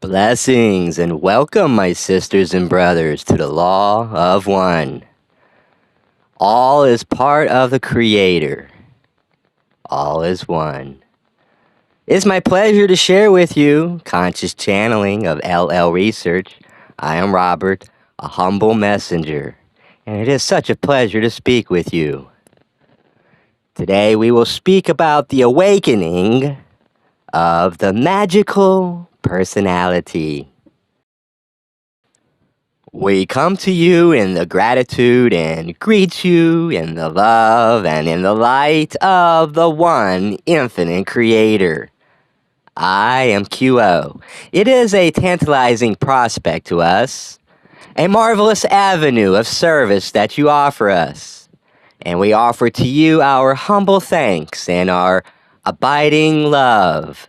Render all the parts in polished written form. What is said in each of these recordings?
Blessings and welcome, my sisters and brothers, to the Law of One. All is part of the Creator. All is one. It's my pleasure to share with you conscious channeling of LL Research. I am Robert, a humble messenger, and it is such a pleasure to speak with you. Today we will speak about the awakening of the magical personality. We come to you in the gratitude and greet you in the love and in the light of the one infinite creator. I am QO. It is a tantalizing prospect to us, a marvelous avenue of service that you offer us. And we offer to you our humble thanks and our abiding love,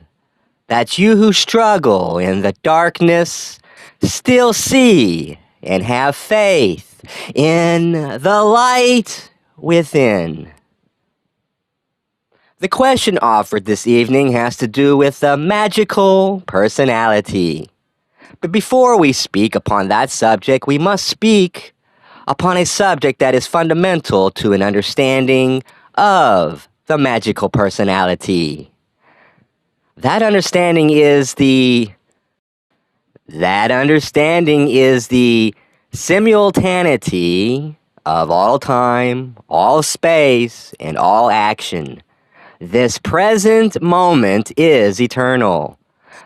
that you who struggle in the darkness still see and have faith in the light within. The question offered this evening has to do with the magical personality. But before we speak upon that subject, we must speak upon a subject that is fundamental to an understanding of the magical personality. That understanding is the simultaneity of all time, all space, and all action. This present moment is eternal.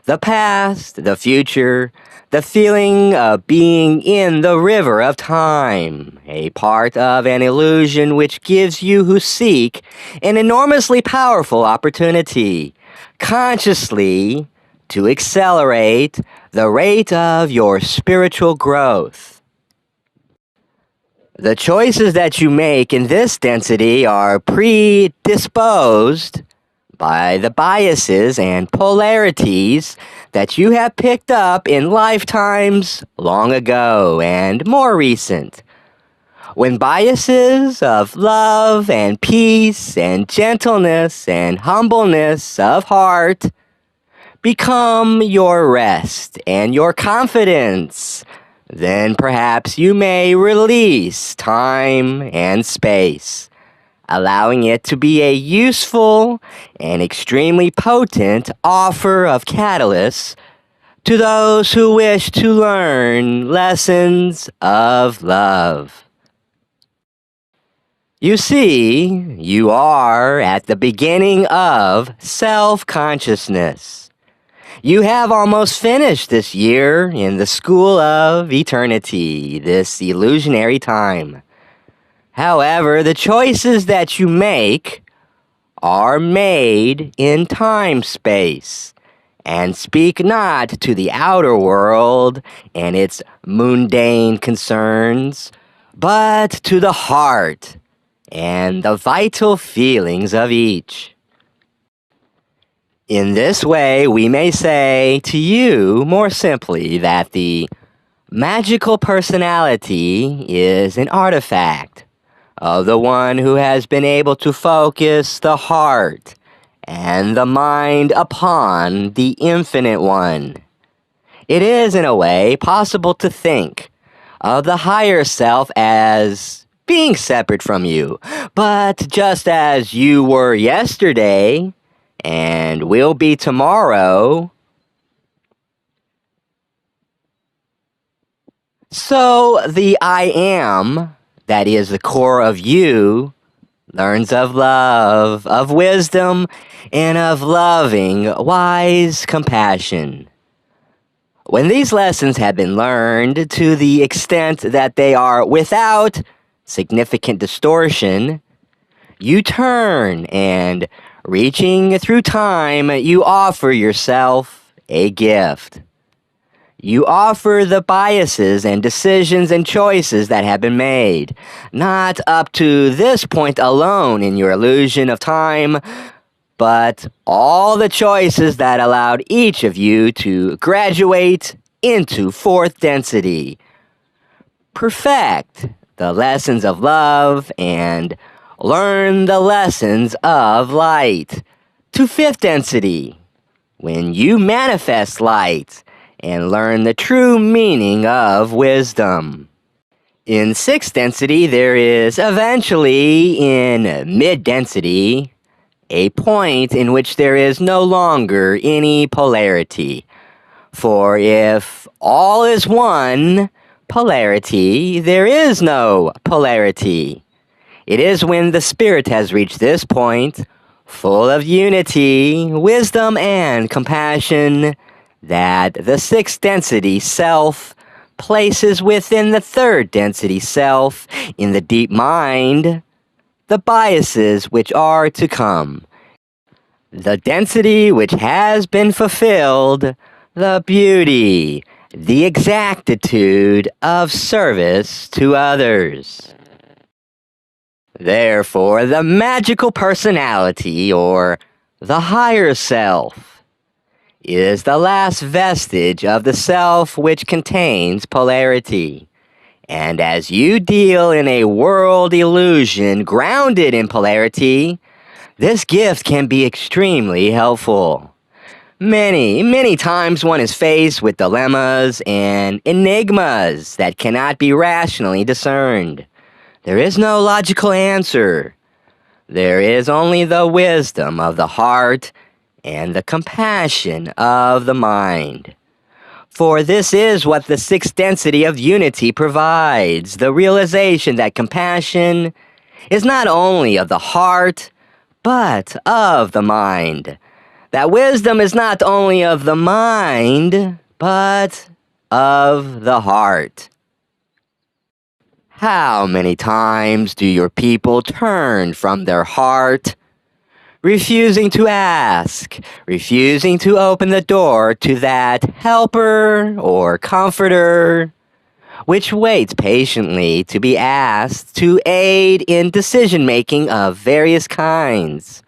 The past, the future, the feeling of being in the river of time, a part of an illusion which gives you who seek an enormously powerful opportunity, consciously, to accelerate the rate of your spiritual growth. The choices that you make in this density are predisposed by the biases and polarities that you have picked up in lifetimes long ago and more recent. When biases of love and peace and gentleness and humbleness of heart become your rest and your confidence, then perhaps you may release time and space, allowing it to be a useful and extremely potent offer of catalysts to those who wish to learn lessons of love. You see, you are at the beginning of self-consciousness. You have almost finished this year in the school of eternity, this illusionary time. However, the choices that you make are made in time-space and speak not to the outer world and its mundane concerns, but to the heart and the vital feelings of each. In this way, we may say to you more simply that the magical personality is an artifact of the one who has been able to focus the heart and the mind upon the Infinite One. It is, in a way, possible to think of the higher self as being separate from you, but just as you were yesterday and will be tomorrow, so the I am, that is the core of you, learns of love, of wisdom, and of loving, wise compassion. When these lessons have been learned to the extent that they are without significant distortion, you turn and, reaching through time, you offer yourself a gift. You offer the biases and decisions and choices that have been made, not up to this point alone in your illusion of time, but all the choices that allowed each of you to graduate into fourth density, perfect the lessons of love, and learn the lessons of light to fifth density, when you manifest light and learn the true meaning of wisdom. In sixth density, there is eventually, in mid-density, a point in which there is no longer any polarity. For if all is one polarity, there is no polarity. It is when the spirit has reached this point, full of unity, wisdom, and compassion, that the sixth density self places within the third density self, in the deep mind, the biases which are to come. The density which has been fulfilled, the beauty, the exactitude of service to others. Therefore, the magical personality, or the higher self, is the last vestige of the self which contains polarity. And as you deal in a world illusion grounded in polarity, this gift can be extremely helpful. Many times one is faced with dilemmas and enigmas that cannot be rationally discerned. There is no logical answer. There is only the wisdom of the heart and the compassion of the mind. For this is what the sixth density of unity provides, the realization that compassion is not only of the heart, but of the mind. That wisdom is not only of the mind, but of the heart. How many times do your people turn from their heart, refusing to ask, refusing to open the door to that helper or comforter, which waits patiently to be asked to aid in decision-making of various kinds?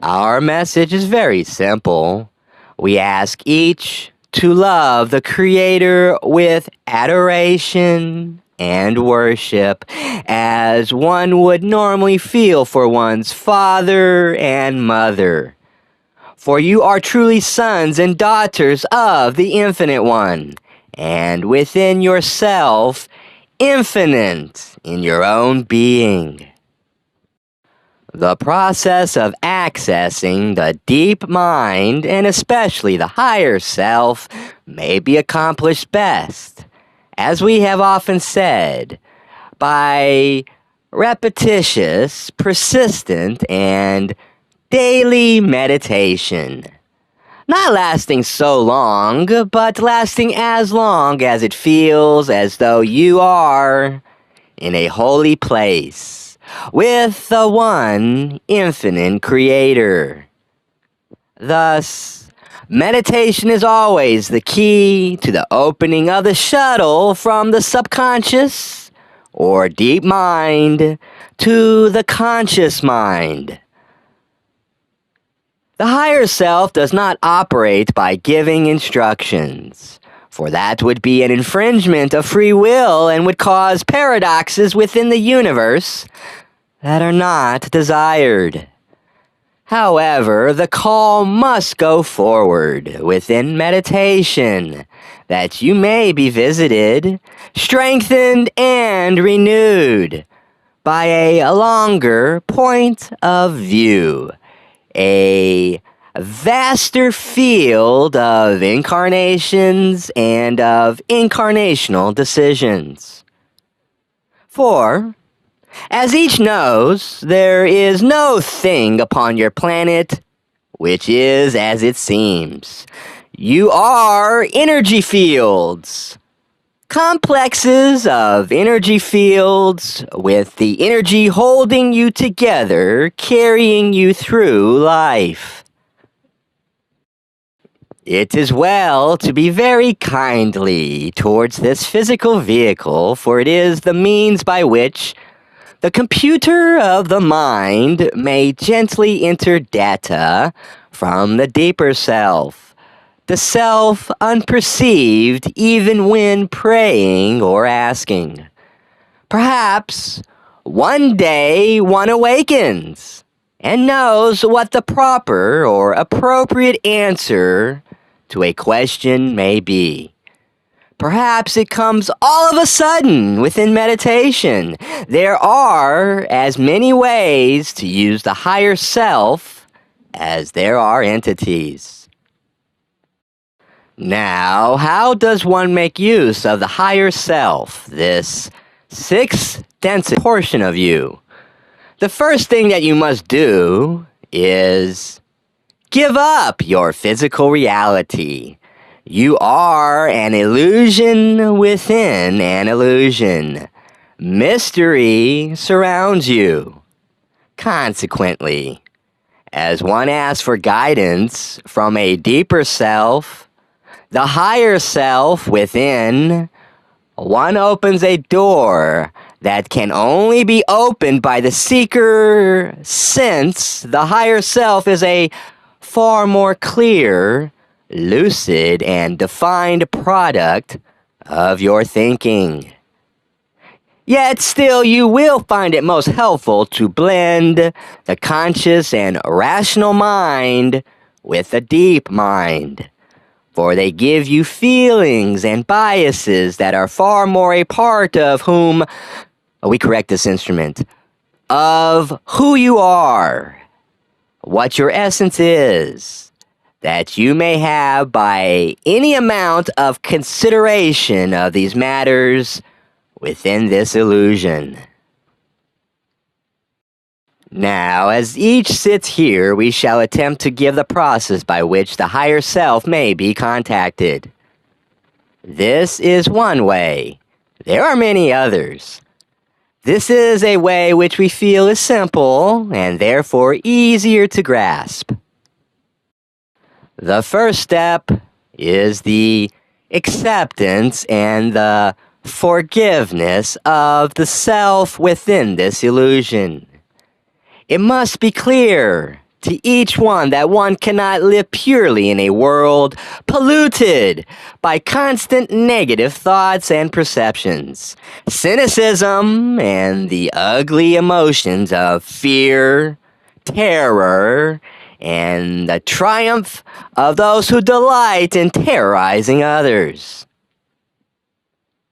Our message is very simple. We ask each to love the Creator with adoration and worship, as one would normally feel for one's father and mother. For you are truly sons and daughters of the Infinite One, and within yourself, infinite in your own being. The process of accessing the deep mind, and especially the higher self, may be accomplished best, as we have often said, by repetitious, persistent, and daily meditation. Not lasting so long, but lasting as long as it feels as though you are in a holy place with the one infinite Creator. Thus, meditation is always the key to the opening of the shuttle from the subconscious or deep mind to the conscious mind. The higher self does not operate by giving instructions, for that would be an infringement of free will and would cause paradoxes within the universe that are not desired. However, the call must go forward within meditation, that you may be visited, strengthened, and renewed by a longer point of view, a vaster field of incarnations and of incarnational decisions. For, as each knows, there is no thing upon your planet which is as it seems. You are energy fields. Complexes of energy fields with the energy holding you together, carrying you through life. It is well to be very kindly towards this physical vehicle, for it is the means by which the computer of the mind may gently enter data from the deeper self, the self unperceived even when praying or asking. Perhaps one day one awakens and knows what the proper or appropriate answer to a question may be. Perhaps it comes all of a sudden within meditation. There are as many ways to use the higher self as there are entities. Now, how does one make use of the higher self, this sixth density portion of you? The first thing that you must do is give up your physical reality. You are an illusion within an illusion. Mystery surrounds you. Consequently, as one asks for guidance from a deeper self, the higher self within, one opens a door that can only be opened by the seeker, since the higher self is a far more clear, lucid, and defined product of your thinking. Yet still you will find it most helpful to blend the conscious and rational mind with the deep mind, for they give you feelings and biases that are far more a part of whom, we correct this instrument, of who you are, what your essence is, that you may have by any amount of consideration of these matters within this illusion. Now, as each sits here, we shall attempt to give the process by which the higher self may be contacted. This is one way. There are many others. This is a way which we feel is simple and therefore easier to grasp. The first step is the acceptance and the forgiveness of the self within this illusion. It must be clear to each one that one cannot live purely in a world polluted by constant negative thoughts and perceptions, cynicism, and the ugly emotions of fear, terror, and the triumph of those who delight in terrorizing others.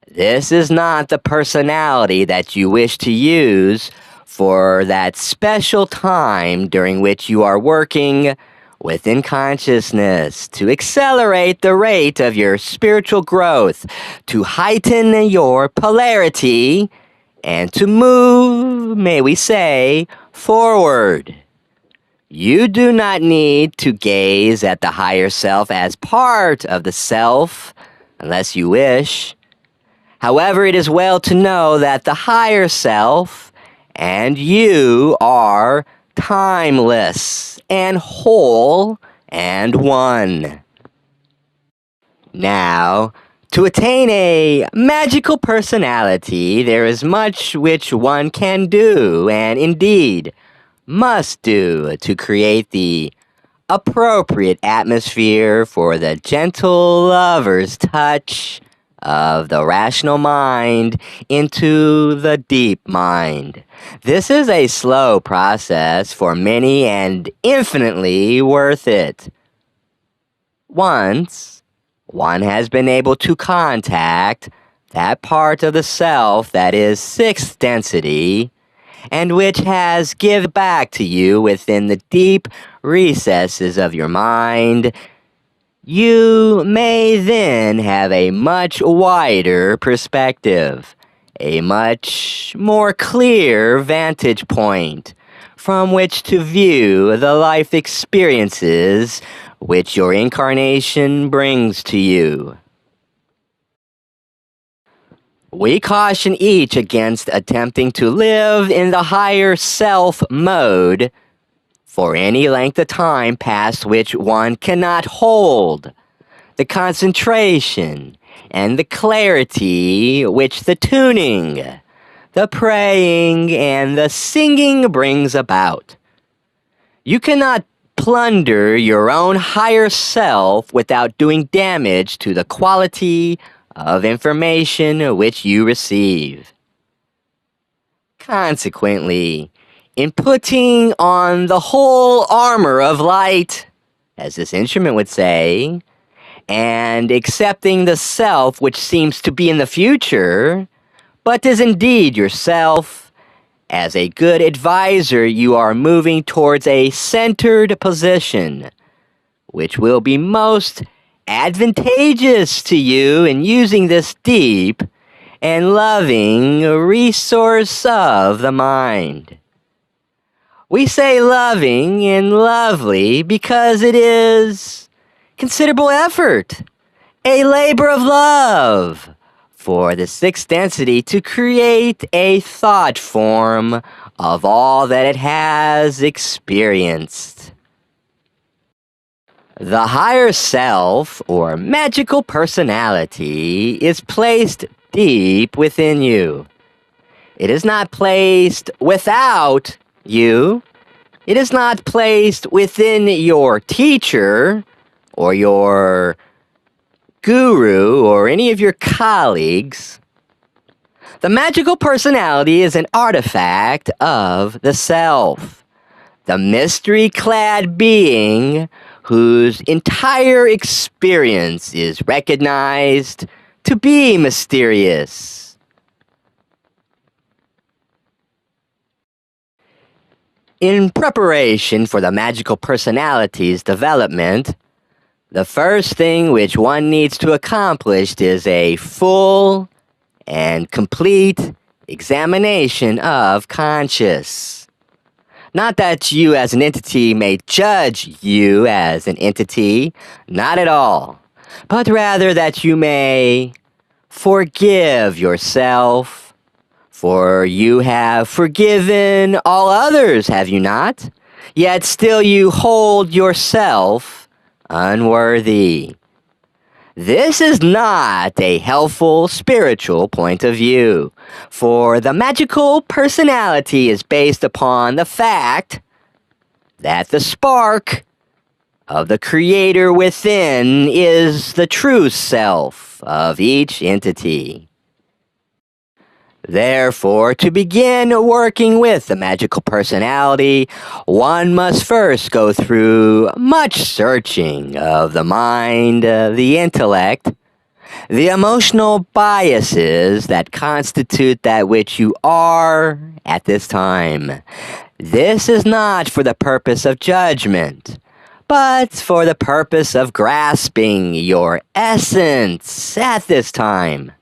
This is not the personality that you wish to use for that special time during which you are working within consciousness to accelerate the rate of your spiritual growth, to heighten your polarity, and to move, may we say, forward. You do not need to gaze at the higher self as part of the self, unless you wish. However, it is well to know that the higher self and you are timeless and whole and one. Now, to attain a magical personality, there is much which one can do, and indeed must do, to create the appropriate atmosphere for the gentle lover's touch of the rational mind into the deep mind. This is a slow process for many and infinitely worth it. Once one has been able to contact that part of the self that is sixth density, and which has given back to you within the deep recesses of your mind, you may then have a much wider perspective, a much more clear vantage point from which to view the life experiences which your incarnation brings to you. We caution each against attempting to live in the higher self mode for any length of time past which one cannot hold the concentration and the clarity which the tuning, the praying, and the singing brings about. You cannot plunder your own higher self without doing damage to the quality of information which you receive. Consequently, in putting on the whole armor of light, as this instrument would say, and accepting the self which seems to be in the future, but is indeed yourself. As a good advisor, you are moving towards a centered position, which will be most advantageous to you in using this deep and loving resource of the mind. We say loving and lovely because it is considerable effort, a labor of love, for the sixth density to create a thought form of all that it has experienced. The higher self, or magical personality, is placed deep within you. It is not placed without you. It is not placed within your teacher or your guru or any of your colleagues. The magical personality is an artifact of the self, the mystery-clad being whose entire experience is recognized to be mysterious. In preparation for the magical personality's development, the first thing which one needs to accomplish is a full and complete examination of conscious. Not that you as an entity may judge you as an entity, not at all, but rather that you may forgive yourself, for you have forgiven all others, have you not? Yet still you hold yourself unworthy. This is not a helpful spiritual point of view, for the magical personality is based upon the fact that the spark of the Creator within is the true self of each entity. Therefore, to begin working with the magical personality, one must first go through much searching of the mind, the intellect, the emotional biases that constitute that which you are at this time. This is not for the purpose of judgment, but for the purpose of grasping your essence at this time.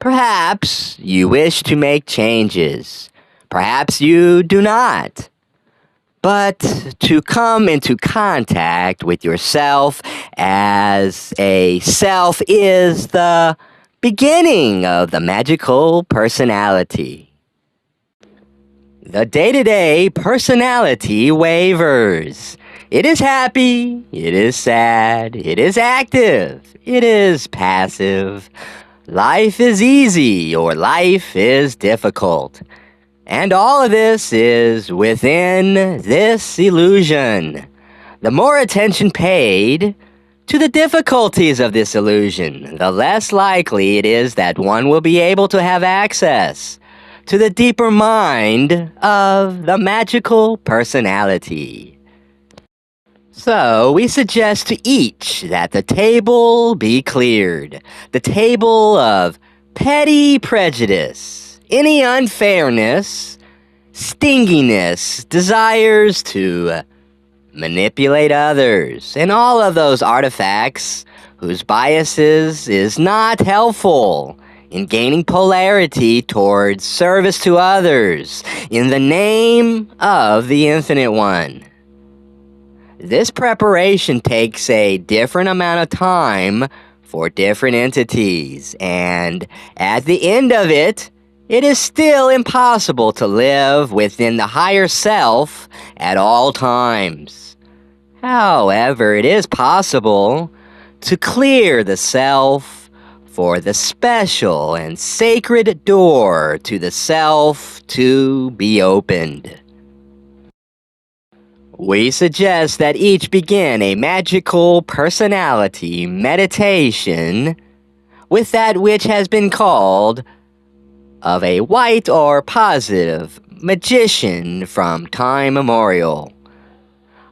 Perhaps you wish to make changes. Perhaps you do not. But to come into contact with yourself as a self is the beginning of the magical personality. The day-to-day personality wavers. It is happy, it is sad, it is active, it is passive. Life is easy or life is difficult. And all of this is within this illusion. The more attention paid to the difficulties of this illusion, the less likely it is that one will be able to have access to the deeper mind of the magical personality. So, we suggest to each that the table be cleared. The table of petty prejudice, any unfairness, stinginess, desires to manipulate others, and all of those artifacts whose biases is not helpful in gaining polarity towards service to others in the name of the Infinite One. This preparation takes a different amount of time for different entities, and at the end of it, it is still impossible to live within the higher self at all times. However, it is possible to clear the self for the special and sacred door to the self to be opened. We suggest that each begin a magical personality meditation with that which has been called of a white or positive magician from time immemorial.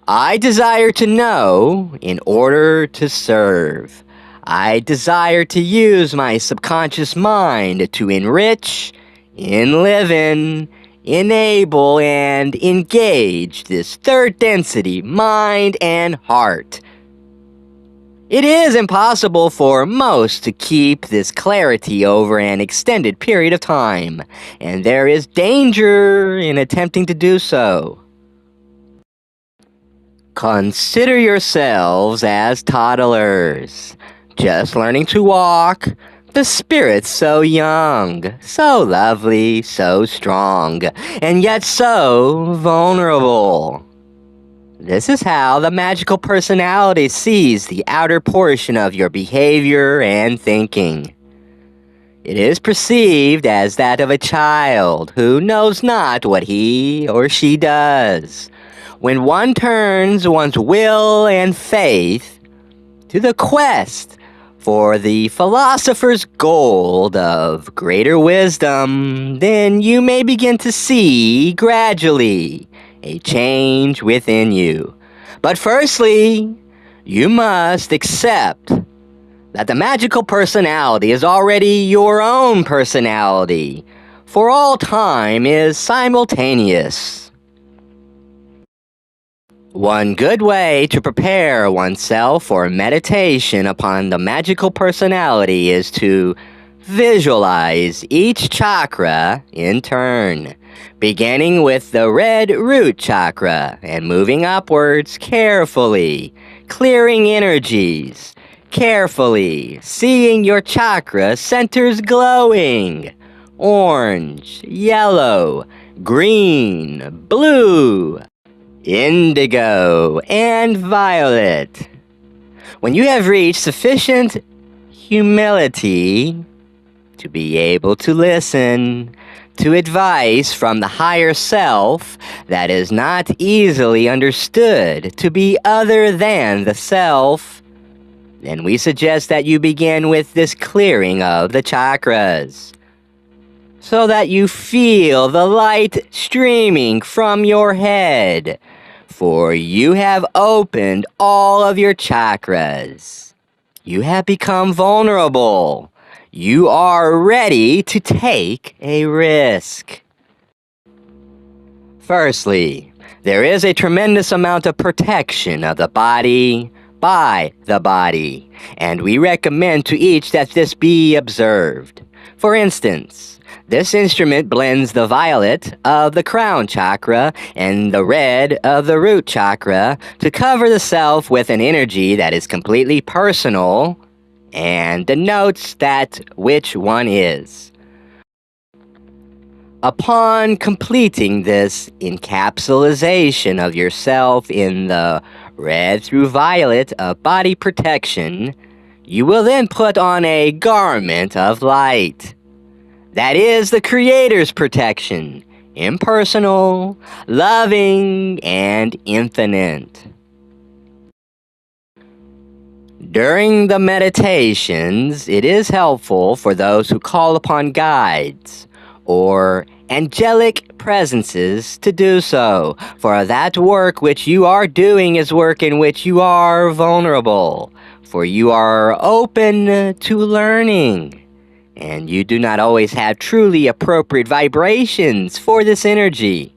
I desire to know in order to serve. I desire to use my subconscious mind to enrich, enliven, enable, and engage this third density, mind and heart. It is impossible for most to keep this clarity over an extended period of time, and there is danger in attempting to do so. Consider yourselves as toddlers, just learning to walk. The spirit's so young, so lovely, so strong, and yet so vulnerable. This is how the magical personality sees the outer portion of your behavior and thinking. It is perceived as that of a child who knows not what he or she does. When one turns one's will and faith to the quest for the philosopher's gold of greater wisdom, then you may begin to see gradually a change within you. But firstly, you must accept that the magical personality is already your own personality, for all time is simultaneous. One good way to prepare oneself for meditation upon the magical personality is to visualize each chakra in turn, beginning with the red root chakra and moving upwards carefully, clearing energies, carefully seeing your chakra centers glowing, orange, yellow, green, blue, indigo, and violet. When you have reached sufficient humility to be able to listen to advice from the higher self that is not easily understood to be other than the self, then we suggest that you begin with this clearing of the chakras, so that you feel the light streaming from your head, for you have opened all of your chakras. You have become vulnerable. You are ready to take a risk. Firstly, there is a tremendous amount of protection of the body by the body, and we recommend to each that this be observed. For instance, this instrument blends the violet of the crown chakra and the red of the root chakra to cover the self with an energy that is completely personal and denotes that which one is. Upon completing this encapsulation of yourself in the red through violet of body protection, you will then put on a garment of light. That is the Creator's protection, impersonal, loving, and infinite. During the meditations, it is helpful for those who call upon guides or angelic presences to do so, for that work which you are doing is work in which you are vulnerable, for you are open to learning, and you do not always have truly appropriate vibrations for this energy.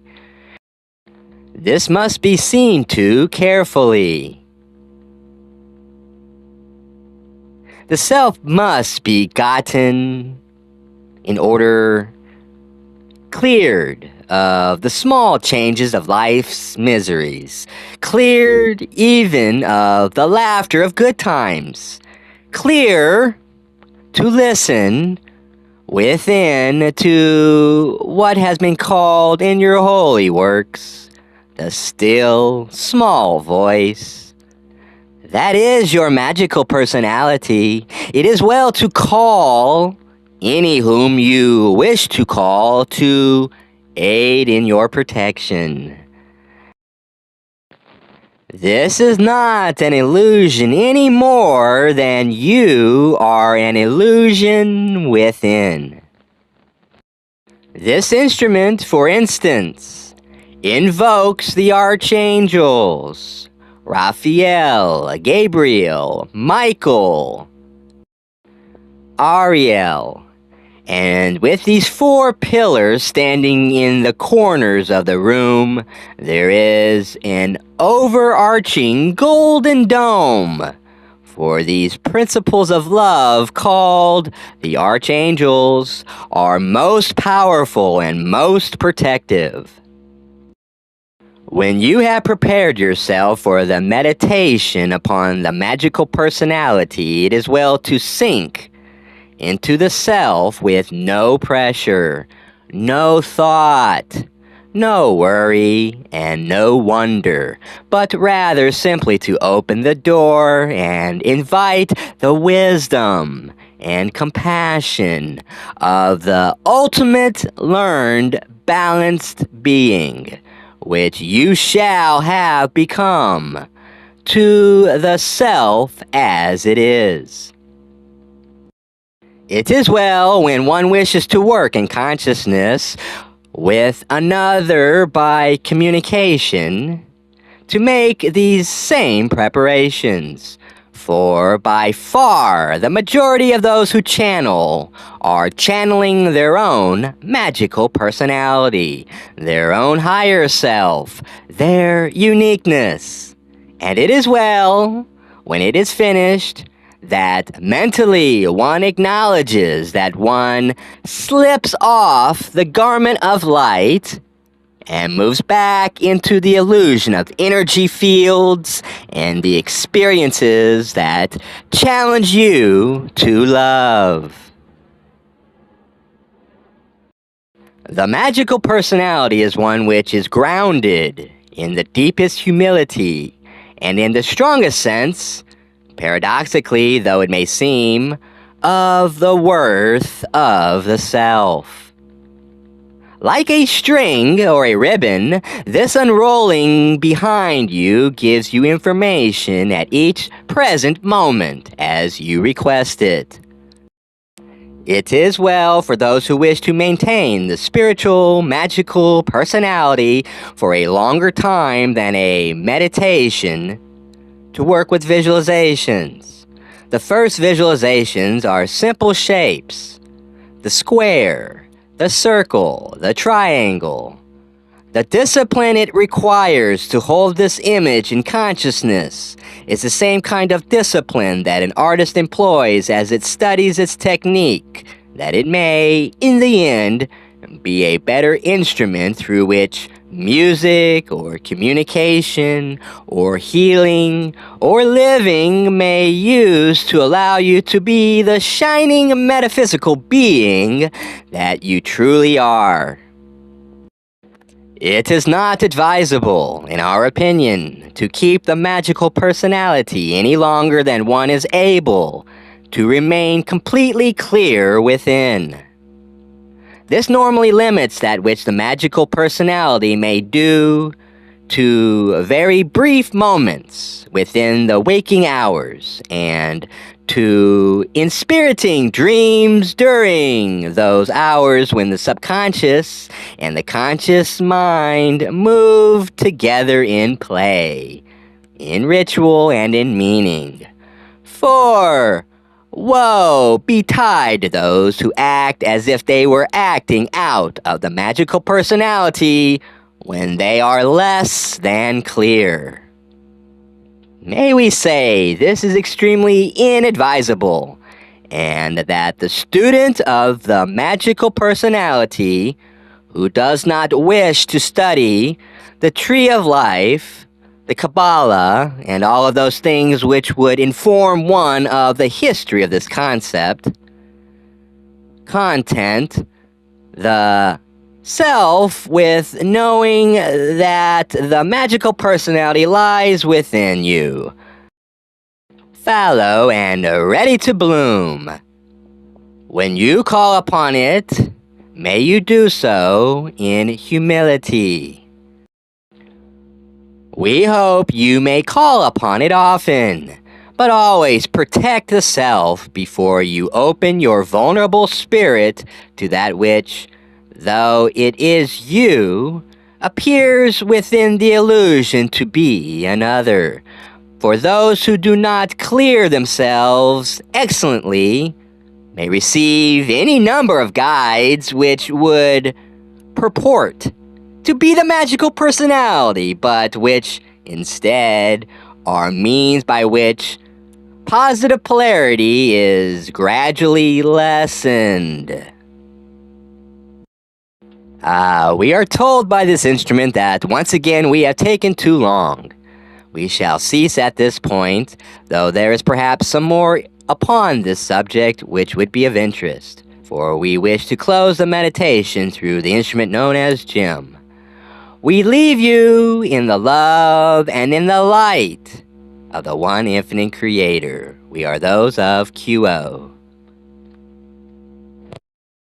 This must be seen to carefully. The self must be gotten in order cleared of the small changes of life's miseries, cleared even of the laughter of good times, clear to listen within to what has been called in your holy works the still small voice. That is your magical personality. It is well to call any whom you wish to call to aid in your protection. This is not an illusion any more than you are an illusion within. This instrument, for instance, invokes the archangels, Raphael, Gabriel, Michael, Ariel. And with these 4 pillars standing in the corners of the room, there is an overarching golden dome for these principles of love called the archangels are most powerful and most protective. When you have prepared yourself for the meditation upon the magical personality, it is well to sink into the self with no pressure, no thought, no worry, and no wonder, but rather simply to open the door and invite the wisdom and compassion of the ultimate learned balanced being, which you shall have become, to the self as it is. It is well when one wishes to work in consciousness with another by communication to make these same preparations, for by far the majority of those who channel are channeling their own magical personality, their own higher self, their uniqueness. And it is well, when it is finished, that mentally one acknowledges that one slips off the garment of light and moves back into the illusion of energy fields and the experiences that challenge you to love. The magical personality is one which is grounded in the deepest humility and in the strongest sense, paradoxically, though it may seem, of the worth of the self. Like a string or a ribbon, this unrolling behind you gives you information at each present moment as you request it. It is well for those who wish to maintain the spiritual, magical personality for a longer time than a meditation to work with visualizations. The first visualizations are simple shapes: the square, the circle, the triangle. The discipline it requires to hold this image in consciousness is the same kind of discipline that an artist employs as it studies its technique, that it may, in the end, be a better instrument through which music or communication or healing or living may use to allow you to be the shining metaphysical being that you truly are. It is not advisable, in our opinion, to keep the magical personality any longer than one is able to remain completely clear within. This normally limits that which the magical personality may do to very brief moments within the waking hours and to inspiriting dreams during those hours when the subconscious and the conscious mind move together in play, in ritual and in meaning. For woe betide to those who act as if they were acting out of the magical personality when they are less than clear. May we say this is extremely inadvisable, and that the student of the magical personality who does not wish to study the tree of life, the Kabbalah, and all of those things which would inform one of the history of this concept, content the self with knowing that the magical personality lies within you, fallow and ready to bloom. When you call upon it, may you do so in humility. We hope you may call upon it often, but always protect the self before you open your vulnerable spirit to that which, though it is you, appears within the illusion to be another. For those who do not clear themselves excellently may receive any number of guides which would purport to be the magical personality, but which instead are means by which positive polarity is gradually lessened. We are told by this instrument that once again we have taken too long. We shall cease at this point, though there is perhaps some more upon this subject which would be of interest, for we wish to close the meditation through the instrument known as Jim. We leave you in the love and in the light of the one infinite creator. We are those of QO.